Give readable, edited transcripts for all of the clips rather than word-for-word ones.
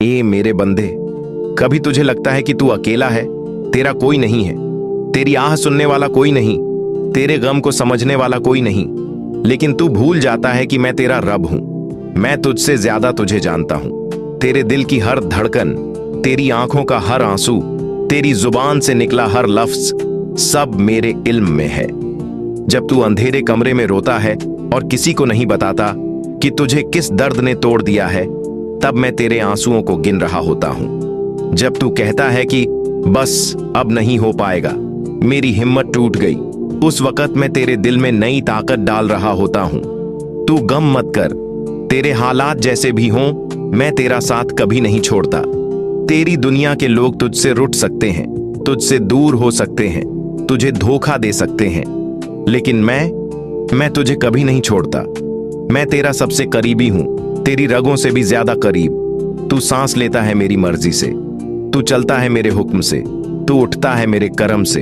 ए मेरे बंदे, कभी तुझे लगता है कि तू अकेला है, तेरा कोई नहीं है, तेरी आह सुनने वाला कोई नहीं, तेरे गम को समझने वाला कोई नहीं, लेकिन तू भूल जाता है कि मैं तेरा रब हूं। मैं तुझसे ज्यादा तुझे जानता हूं। तेरे दिल की हर धड़कन, तेरी आंखों का हर आंसू, तेरी जुबान से निकला हर लफ्ज, सब मेरे इल्म में है। जब तू अंधेरे कमरे में रोता है और किसी को नहीं बताता कि तुझे किस दर्द ने तोड़ दिया है, तब मैं तेरे आंसुओं को गिन रहा होता हूं। जब तू कहता है कि बस अब नहीं हो पाएगा, मेरी हिम्मत टूट गई, उस वक्त मैं तेरे दिल में नई ताकत डाल रहा होता हूं। तू गम मत कर, तेरे हालात जैसे भी हों, मैं तेरा साथ कभी नहीं छोड़ता। तेरी दुनिया के लोग तुझसे रुठ सकते हैं, तुझसे दूर हो सकते हैं, तुझे धोखा दे सकते हैं, लेकिन मैं तुझे कभी नहीं छोड़ता। मैं तेरा सबसे करीबी हूं, तेरी रगों से भी ज्यादा करीब। तू सांस लेता है मेरी मर्जी से, तू चलता है मेरे हुक्म से, तू उठता है मेरे करम से।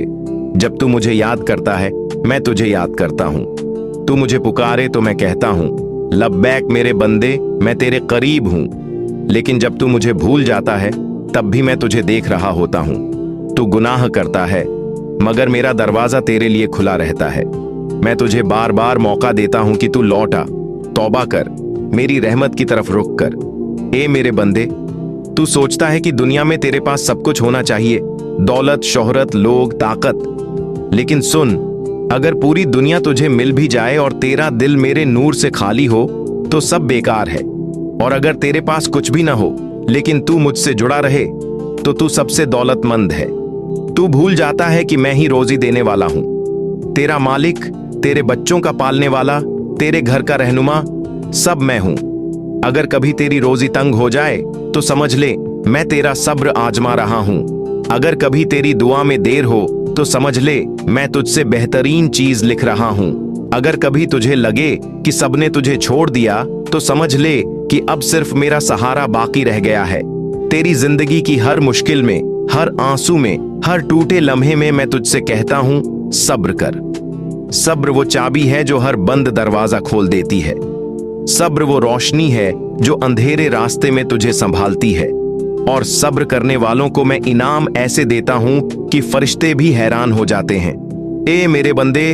जब तू मुझे याद करता है, मैं तुझे याद करता हूं। तू मुझे पुकारे तो मैं कहता हूं, लब्बैक मेरे बंदे, मैं तेरे करीब हूं। लेकिन जब तू मुझे भूल जाता है, तब भी मैं तुझे देख रहा होता हूं। तू गुनाह करता है, मगर मेरा दरवाजा तेरे लिए खुला रहता है। मैं तुझे बार बार मौका देता हूं कि तू लौट आ, तौबा कर, मेरी रहमत की तरफ रुख कर। ए मेरे बंदे, तू सोचता है कि दुनिया में तेरे पास सब कुछ होना चाहिए, दौलत, शोहरत, लोग, ताकत। लेकिन सुन, अगर पूरी दुनिया तुझे मिल भी जाए और तेरा दिल मेरे नूर से खाली हो, तो सब बेकार है। और अगर तेरे पास कुछ भी ना हो, लेकिन तू मुझसे जुड़ा रहे, तो तू सबसे दौलतमंद है। तू भूल जाता है कि मैं ही रोजी देने वाला हूं, तेरा मालिक, तेरे बच्चों का पालने वाला, तेरे घर का रहनुमा, सब मैं हूं। अगर कभी तेरी रोजी तंग हो जाए, तो समझ ले मैं तेरा सब्र आजमा रहा हूं। अगर कभी तेरी दुआ में देर हो, तो समझ ले मैं तुझसे बेहतरीन चीज लिख रहा हूं। अगर कभी तुझे लगे कि सबने तुझे छोड़ दिया, तो समझ ले कि अब सिर्फ मेरा सहारा बाकी रह गया है। तेरी जिंदगी की हर मुश्किल में, हर आंसू में, हर टूटे लम्हे में मैं तुझसे कहता हूं, सब्र कर। सब्र वो चाबी है जो हर बंद दरवाजा खोल देती है। सब्र वो रोशनी है जो अंधेरे रास्ते में तुझे संभालती है। और सब्र करने वालों को मैं इनाम ऐसे देता हूं कि फरिश्ते भी हैरान हो जाते हैं। ए मेरे बंदे,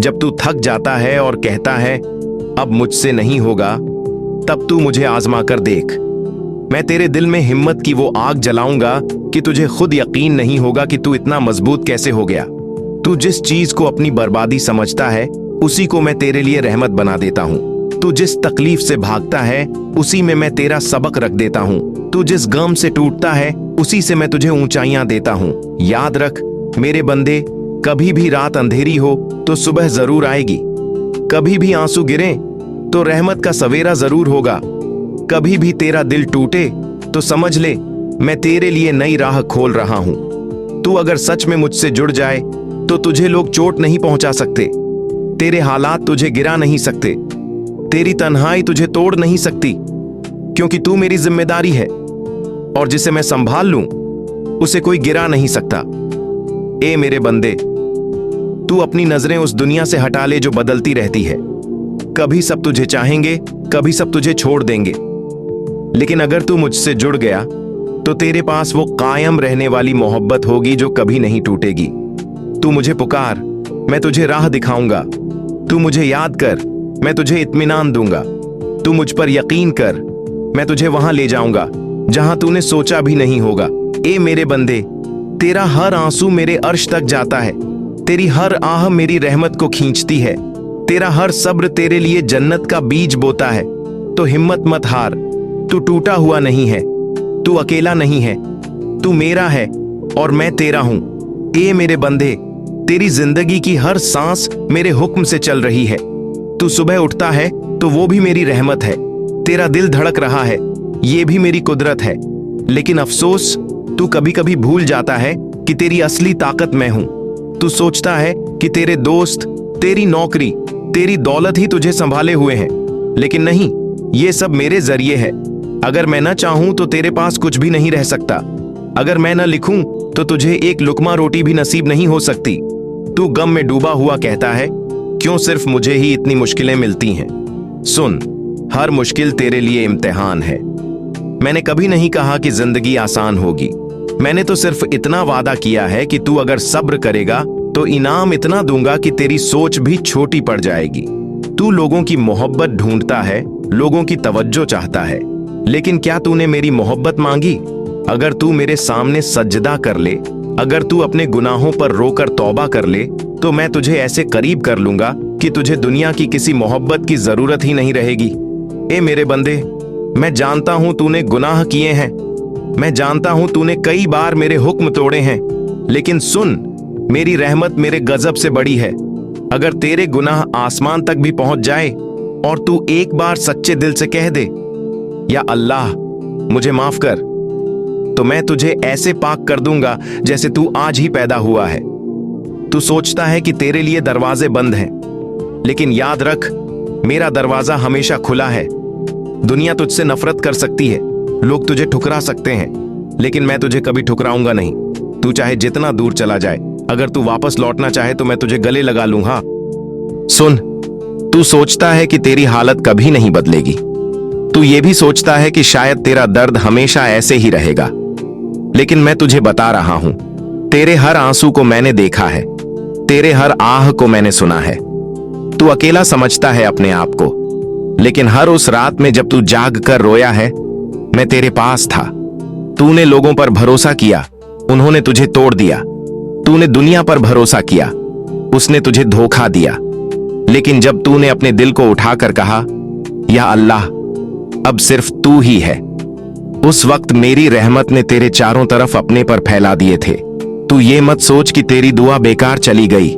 जब तू थक जाता है और कहता है अब मुझसे नहीं होगा, तब तू मुझे आजमा कर देख। मैं तेरे दिल में हिम्मत की वो आग जलाऊंगा कि तुझे खुद यकीन नहीं होगा कि तू इतना मजबूत कैसे हो गया। तू जिस चीज को अपनी बर्बादी समझता है, उसी को मैं तेरे लिए रहमत बना देता हूं। तू जिस तकलीफ से भागता है, उसी में मैं तेरा सबक रख देता हूं। तू जिस गम से टूटता है, उसी से मैं तुझे ऊंचाइयां देता हूं। याद रख मेरे बंदे, कभी भी रात अंधेरी हो तो सुबह जरूर आएगी। कभी भी आंसू गिरे तो रहमत का सवेरा जरूर होगा। कभी भी तेरा दिल टूटे तो समझ ले मैं तेरे लिए नई राह खोल रहा हूं। तू अगर सच में मुझसे जुड़ जाए, तो तुझे लोग चोट नहीं पहुंचा सकते, तेरे हालात तुझे गिरा नहीं सकते, तेरी तन्हाई तुझे तोड़ नहीं सकती, क्योंकि तू मेरी जिम्मेदारी है और जिसे मैं संभाल लूं, उसे कोई गिरा नहीं सकता। ए मेरे बंदे, तू अपनी नजरें उस दुनिया से हटा ले जो बदलती रहती है। कभी सब तुझे चाहेंगे, कभी सब तुझे छोड़ देंगे, लेकिन अगर तू मुझसे जुड़ गया, तो तेरे पास वो कायम रहने वाली मोहब्बत होगी जो कभी नहीं टूटेगी। तू मुझे पुकार, मैं तुझे राह दिखाऊंगा। तू मुझे याद कर, मैं तुझे इत्मीनान दूंगा। तू मुझ पर यकीन कर, मैं तुझे वहां ले जाऊंगा जहां तूने सोचा भी नहीं होगा। ए मेरे बंदे, तेरा हर आंसू मेरे अर्श तक जाता है, तेरी हर आह मेरी रहमत को खींचती है, तेरा हर सब्र तेरे लिए जन्नत का बीज बोता है। तो हिम्मत मत हार, तू टूटा हुआ नहीं है, तू अकेला नहीं है, तू मेरा है और मैं तेरा हूं। ए मेरे बंदे, तेरी जिंदगी की हर सांस मेरे हुक्म से चल रही है। तू सुबह उठता है तो वो भी मेरी रहमत है, तेरा दिल धड़क रहा है, ये भी मेरी कुदरत है। लेकिन अफसोस, तू कभी कभी भूल जाता है कि तेरी असली ताकत मैं हूं। तू सोचता है कि तेरे दोस्त, तेरी नौकरी, तेरी दौलत ही तुझे संभाले हुए हैं, लेकिन नहीं, ये सब मेरे जरिए है। अगर मैं न चाहूं तो तेरे पास कुछ भी नहीं रह सकता। अगर मैं न लिखूं तो तुझे एक लुकमा रोटी भी नसीब नहीं हो सकती। तू गम में डूबा हुआ कहता है, क्यों सिर्फ मुझे ही इतनी मुश्किलें मिलती हैं। सुन, हर मुश्किल तेरे लिए इम्तिहान है। मैंने कभी नहीं कहा कि जिंदगी आसान होगी। मैंने तो सिर्फ इतना वादा किया है कि तू अगर सब्र करेगा तो इनाम इतना दूंगा कि तेरी सोच भी छोटी पड़ जाएगी। तू लोगों की मोहब्बत ढूंढता है, लोगों की तवज्जो चाहता है, लेकिन क्या तूने मेरी मोहब्बत मांगी? अगर तू मेरे सामने सजदा कर ले, अगर तू अपने गुनाहों पर रोकर तौबा कर ले, तो मैं तुझे ऐसे करीब कर लूंगा कि तुझे दुनिया की किसी मोहब्बत की जरूरत ही नहीं रहेगी। ए मेरे बंदे, मैं जानता हूं तूने गुनाह किए हैं, मैं जानता हूं तूने कई बार मेरे हुक्म तोड़े हैं, लेकिन सुन, मेरी रहमत मेरे गजब से बड़ी है। अगर तेरे गुनाह आसमान तक भी पहुंच जाए और तू एक बार सच्चे दिल से कह दे, या अल्लाह मुझे माफ कर, तो मैं तुझे ऐसे पाक कर दूंगा जैसे तू आज ही पैदा हुआ है। तू सोचता है कि तेरे लिए दरवाजे बंद हैं, लेकिन याद रख, मेरा दरवाजा हमेशा खुला है। दुनिया तुझसे नफरत कर सकती है, लोग तुझे ठुकरा सकते हैं, लेकिन मैं तुझे कभी ठुकराऊंगा नहीं। तू चाहे जितना दूर चला जाए, अगर तू वापस लौटना चाहे तो मैं तुझे गले लगा लूंगा। सुन, तू सोचता है कि तेरी हालत कभी नहीं बदलेगी। तू ये भी सोचता है कि शायद तेरा दर्द हमेशा ऐसे ही रहेगा, लेकिन मैं तुझे बता रहा हूं, तेरे हर आंसू को मैंने देखा है, तेरे हर आह को मैंने सुना है। तू अकेला समझता है अपने आप को, लेकिन हर उस रात में जब तू जाग कर रोया है, मैं तेरे पास था। तूने लोगों पर भरोसा किया, उन्होंने तुझे तोड़ दिया। तूने दुनिया पर भरोसा किया, उसने तुझे धोखा दिया। लेकिन जब तूने अपने दिल को उठाकर कहा, या अल्लाह अब सिर्फ तू ही है, उस वक्त मेरी रहमत ने तेरे चारों तरफ अपने पर फैला दिए थे। तू ये मत सोच कि तेरी दुआ बेकार चली गई।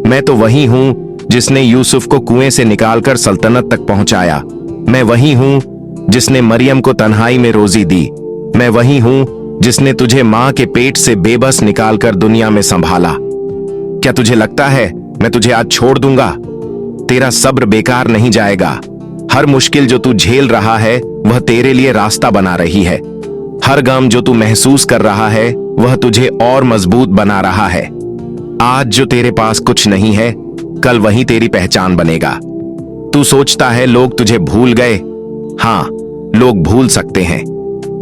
मैं तो वही हूं जिसने यूसुफ को कुएं से निकालकर सल्तनत तक पहुंचाया। मैं वही हूं जिसने मरियम को तन्हाई में रोजी दी। मैं वही हूं जिसने तुझे मां के पेट से बेबस निकालकर दुनिया में संभाला। क्या तुझे लगता है मैं तुझे आज छोड़ दूंगा? तेरा सब्र बेकार नहीं जाएगा। हर मुश्किल जो तू झेल रहा है वह तेरे लिए रास्ता बना रही है। हर गम जो तू महसूस कर रहा है वह तुझे और मजबूत बना रहा है। आज जो तेरे पास कुछ नहीं है, कल वही तेरी पहचान बनेगा। तू सोचता है लोग तुझे भूल गए। हां, लोग भूल सकते हैं,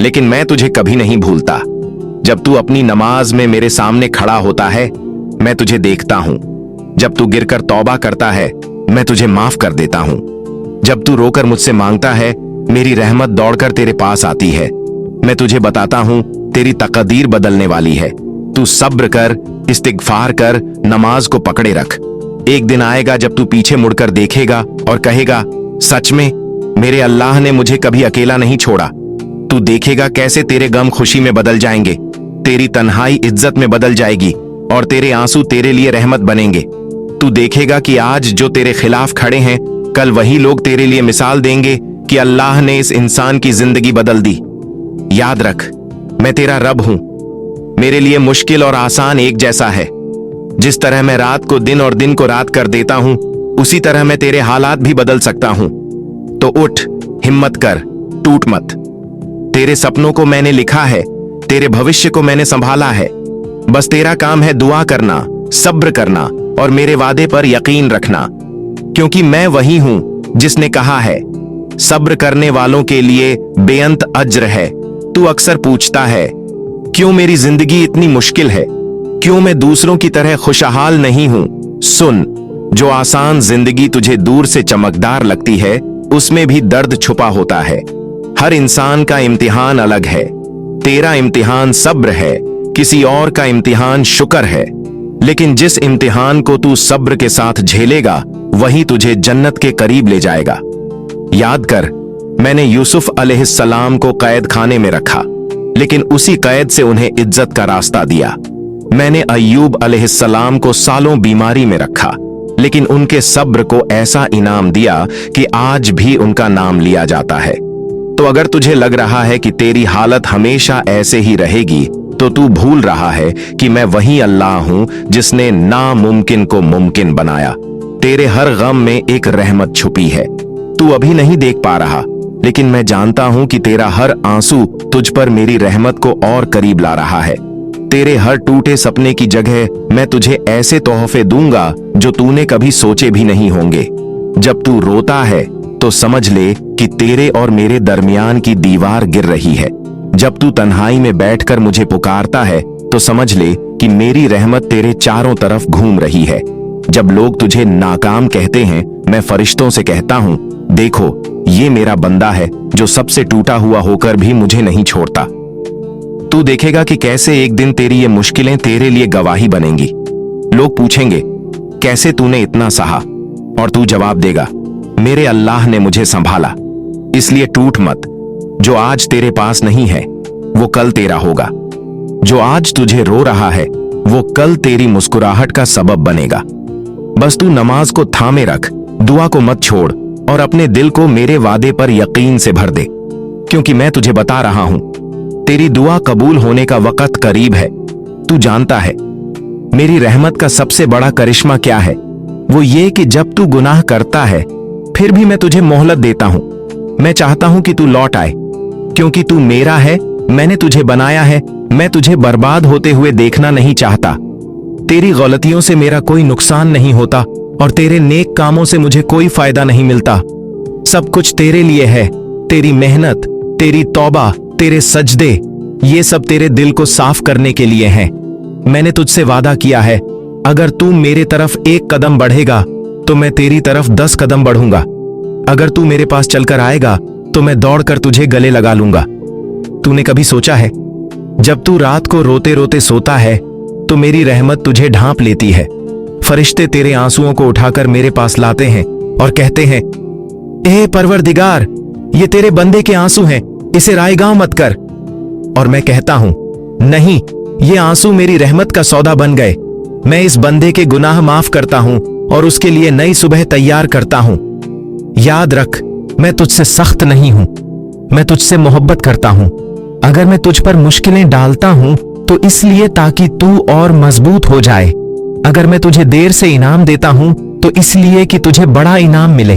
लेकिन मैं तुझे कभी नहीं भूलता। जब तू अपनी नमाज में मेरे सामने खड़ा होता है, मैं तुझे देखता हूं। जब तू गिरकर तौबा करता है, मैं तुझे माफ कर देता हूं। जब तू रोकर मुझसे मांगता है, मेरी रहमत दौड़कर तेरे पास आती है। मैं तुझे बताता हूं, तेरी तकदीर बदलने वाली है। तू सब्र कर, इस्तिगफार कर, नमाज को पकड़े रख। एक दिन आएगा जब तू पीछे मुड़कर देखेगा और कहेगा, सच में मेरे अल्लाह ने मुझे कभी अकेला नहीं छोड़ा। तू देखेगा कैसे तेरे गम खुशी में बदल जाएंगे, तेरी तन्हाई इज्जत में बदल जाएगी और तेरे आंसू तेरे लिए रहमत बनेंगे। तू देखेगा कि आज जो तेरे खिलाफ खड़े हैं, कल वही लोग तेरे लिए मिसाल देंगे कि अल्लाह ने इस इंसान की जिंदगी बदल दी। याद रख, मैं तेरा रब हूं। मेरे लिए मुश्किल और आसान एक जैसा है। जिस तरह मैं रात को दिन और दिन को रात कर देता हूं, उसी तरह मैं तेरे हालात भी बदल सकता हूं। तो उठ, हिम्मत कर, टूट मत। तेरे सपनों को मैंने लिखा है, तेरे भविष्य को मैंने संभाला है। बस तेरा काम है दुआ करना, सब्र करना और मेरे वादे पर यकीन रखना, क्योंकि मैं वही हूं जिसने कहा है, सब्र करने वालों के लिए बेअंत अज्र है। तू अक्सर पूछता है, क्यों मेरी जिंदगी इतनी मुश्किल है, क्यों मैं दूसरों की तरह खुशहाल नहीं हूं? सुन, जो आसान जिंदगी तुझे दूर से चमकदार लगती है, उसमें भी दर्द छुपा होता है। हर इंसान का इम्तिहान अलग है। तेरा इम्तिहान सब्र है, किसी और का इम्तिहान शुक्र है। लेकिन जिस इम्तिहान को तू सब्र के साथ झेलेगा, वही तुझे जन्नत के करीब ले जाएगा। याद कर, मैंने यूसुफ अलैहिस्सलाम को कैद खाने में रखा, लेकिन उसी कैद से उन्हें इज्जत का रास्ता दिया। मैंने अय्यूब अलैहिस्सलाम को सालों बीमारी में रखा, लेकिन उनके सब्र को ऐसा इनाम दिया कि आज भी उनका नाम लिया जाता है। तो अगर तुझे लग रहा है कि तेरी हालत हमेशा ऐसे ही रहेगी, तो तू भूल रहा है कि मैं वही अल्लाह हूं जिसने नामुमकिन को मुमकिन बनाया। तेरे हर गम में एक रहमत छुपी है, तू अभी नहीं देख पा रहा, लेकिन मैं जानता हूं कि तेरा हर आंसू तुझ पर मेरी रहमत को और करीब ला रहा है। तेरे हर टूटे सपने की जगह मैं तुझे ऐसे तोहफे दूंगा जो तूने कभी सोचे भी नहीं होंगे। जब तू रोता है, तो समझ ले कि तेरे और मेरे दरमियान की दीवार गिर रही है। जब तू तन्हाई में बैठकर मुझे पुकारता है तो समझ ले कि मेरी रहमत तेरे चारों तरफ घूम रही है। जब लोग तुझे नाकाम कहते हैं, मैं फरिश्तों से कहता हूं, देखो ये मेरा बंदा है जो सबसे टूटा हुआ होकर भी मुझे नहीं छोड़ता। तू देखेगा कि कैसे एक दिन तेरी ये मुश्किलें तेरे लिए गवाही बनेंगी। लोग पूछेंगे कैसे तूने इतना सहा, और तू जवाब देगा मेरे अल्लाह ने मुझे संभाला। इसलिए टूट मत। जो आज तेरे पास नहीं है वो कल तेरा होगा। जो आज तुझे रो रहा है वो कल तेरी मुस्कुराहट का सबब बनेगा। बस तू नमाज को थामे रख, दुआ को मत छोड़ और अपने दिल को मेरे वादे पर यकीन से भर दे, क्योंकि मैं तुझे बता रहा हूं तेरी दुआ कबूल होने का वक्त करीब है। तू जानता है मेरी रहमत का सबसे बड़ा करिश्मा क्या है? वो ये कि जब तू गुनाह करता है फिर भी मैं तुझे मोहलत देता हूं। मैं चाहता हूं कि तू लौट आए, क्योंकि तू मेरा है, मैंने तुझे बनाया है। मैं तुझे बर्बाद होते हुए देखना नहीं चाहता। तेरी गलतियों से मेरा कोई नुकसान नहीं होता और तेरे नेक कामों से मुझे कोई फायदा नहीं मिलता। सब कुछ तेरे लिए है। तेरी मेहनत, तेरी तौबा, तेरे सजदे, ये सब तेरे दिल को साफ करने के लिए हैं। मैंने तुझसे वादा किया है, अगर तू मेरे तरफ एक कदम बढ़ेगा तो मैं तेरी तरफ 10 कदम बढ़ूंगा। अगर तू मेरे पास चलकर आएगा तो मैं दौड़कर तुझे गले लगा लूंगा। तूने कभी सोचा है जब तू रात को रोते रोते सोता है तो मेरी रहमत तुझे ढांप लेती है। फरिश्ते तेरे आंसुओं को उठाकर मेरे पास लाते हैं और कहते हैं, ए परवरदिगार, ये तेरे बंदे के आंसू हैं, इसे रायगांव मत कर। और मैं कहता हूं, नहीं, ये आंसू मेरी रहमत का सौदा बन गए। मैं इस बंदे के गुनाह माफ करता हूं और उसके लिए नई सुबह तैयार करता हूं। याद रख, मैं तुझसे सख्त नहीं हूं, मैं तुझसे मोहब्बत करता हूं। अगर मैं तुझ पर मुश्किलें डालता हूं तो इसलिए ताकि तू और मजबूत हो जाए। अगर मैं तुझे देर से इनाम देता हूं तो इसलिए कि तुझे बड़ा इनाम मिले।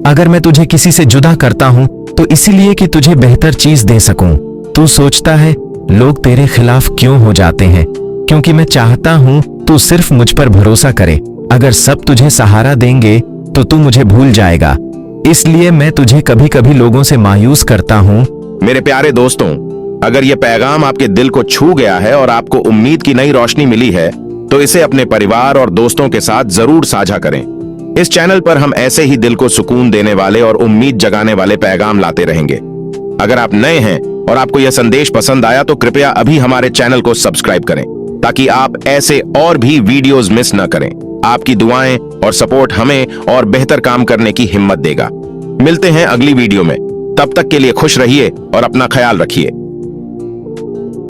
अगर मैं तुझे किसी से जुदा करता हूं तो इसलिए कि तुझे बेहतर चीज दे सकूं। तू सोचता है लोग तेरे खिलाफ क्यों हो जाते हैं? क्योंकि मैं चाहता हूं तू सिर्फ मुझ पर भरोसा करे। अगर सब तुझे सहारा देंगे तो तू मुझे भूल जाएगा। इसलिए मैं तुझे कभी कभी लोगों से मायूस करता हूं। मेरे प्यारे दोस्तों, अगर यह पैगाम आपके दिल को छू गया है और आपको उम्मीद की नई रोशनी मिली है तो इसे अपने परिवार और दोस्तों के साथ जरूर साझा करें। इस चैनल पर हम ऐसे ही दिल को सुकून देने वाले और उम्मीद जगाने वाले पैगाम लाते रहेंगे। अगर आप नए हैं और आपको यह संदेश पसंद आया तो कृपया अभी हमारे चैनल को सब्सक्राइब करें ताकि आप ऐसे और भी वीडियोस मिस न करें। आपकी दुआएं और सपोर्ट हमें और बेहतर काम करने की हिम्मत देगा। मिलते हैं अगली वीडियो में। तब तक के लिए खुश रहिए और अपना ख्याल रखिए।